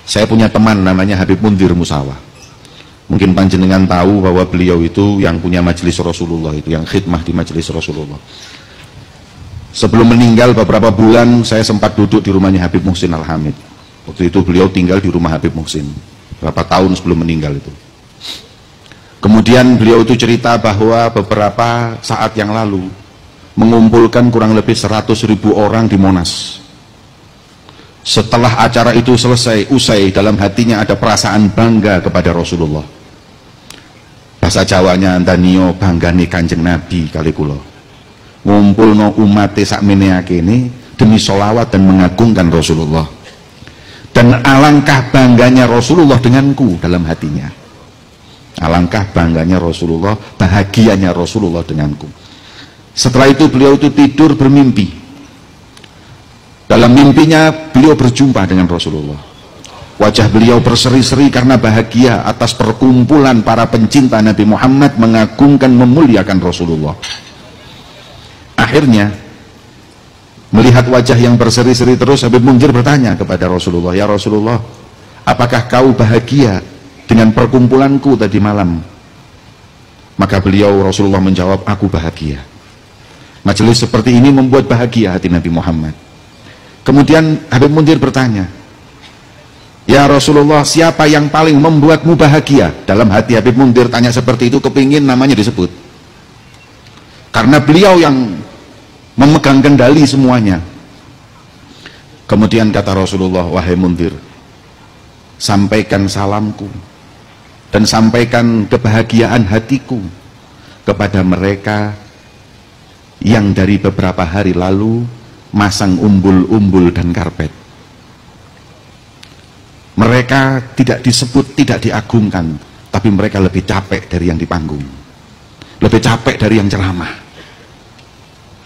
Saya punya teman namanya Habib Mundir Musawa. Mungkin panjenengan tahu bahwa beliau itu yang punya majelis Rasulullah, itu yang khidmah di majelis Rasulullah. Sebelum meninggal beberapa bulan saya sempat duduk di rumahnya Habib Muhsin Al-Hamid. Waktu itu beliau tinggal di rumah Habib Muhsin berapa tahun sebelum meninggal itu. Kemudian beliau itu cerita bahwa beberapa saat yang lalu mengumpulkan kurang lebih 100.000 orang di Monas. Setelah acara itu selesai, usai, dalam hatinya ada perasaan bangga kepada Rasulullah. Bahasa Jawanya antanio banggane Kanjeng Nabi kali kula. Ngumpulno umate sakmene akene demi sholawat dan mengagungkan Rasulullah. Dan alangkah bangganya Rasulullah denganku dalam hatinya. Alangkah bangganya Rasulullah, bahagianya Rasulullah denganku. Setelah itu beliau itu tidur bermimpi. Dalam mimpinya beliau berjumpa dengan Rasulullah. Wajah beliau berseri-seri karena bahagia atas perkumpulan para pencinta Nabi Muhammad mengagungkan, memuliakan Rasulullah. Akhirnya melihat wajah yang berseri-seri terus, Habib Mundir bertanya kepada Rasulullah, "Ya Rasulullah, apakah kau bahagia dengan perkumpulanku tadi malam?" Maka beliau, Rasulullah menjawab, "Aku bahagia. Majelis seperti ini membuat bahagia hati Nabi Muhammad." Kemudian Habib Mundir bertanya, "Ya Rasulullah, siapa yang paling membuatmu bahagia?" Dalam hati Habib Mundir tanya seperti itu, kepingin namanya disebut. Karena beliau yang memegang kendali semuanya. Kemudian kata Rasulullah, "Wahai Mundir, sampaikan salamku dan sampaikan kebahagiaan hatiku kepada mereka yang dari beberapa hari lalu masang umbul-umbul dan karpet. Mereka tidak disebut, tidak diagungkan, tapi mereka lebih capek dari yang di panggung, lebih capek dari yang ceramah.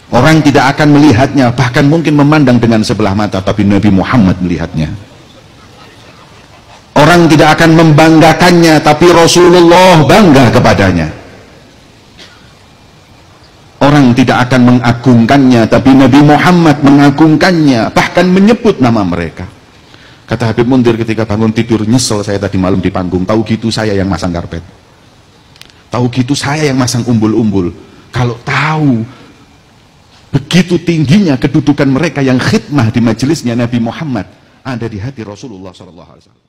Orang tidak akan melihatnya, bahkan mungkin memandang dengan sebelah mata, tapi Nabi Muhammad melihatnya. Orang tidak akan membanggakannya, tapi Rasulullah bangga kepadanya. Orang tidak akan mengagungkannya, tapi Nabi Muhammad mengagungkannya, bahkan menyebut nama mereka." Kata Habib Mundir ketika bangun tidur, "Nyesel saya tadi malam di panggung, tahu gitu saya yang masang karpet, tahu gitu saya yang masang umbul-umbul. Kalau tahu begitu tingginya kedudukan mereka yang khidmah di majelisnya Nabi Muhammad ada di hati Rasulullah SAW."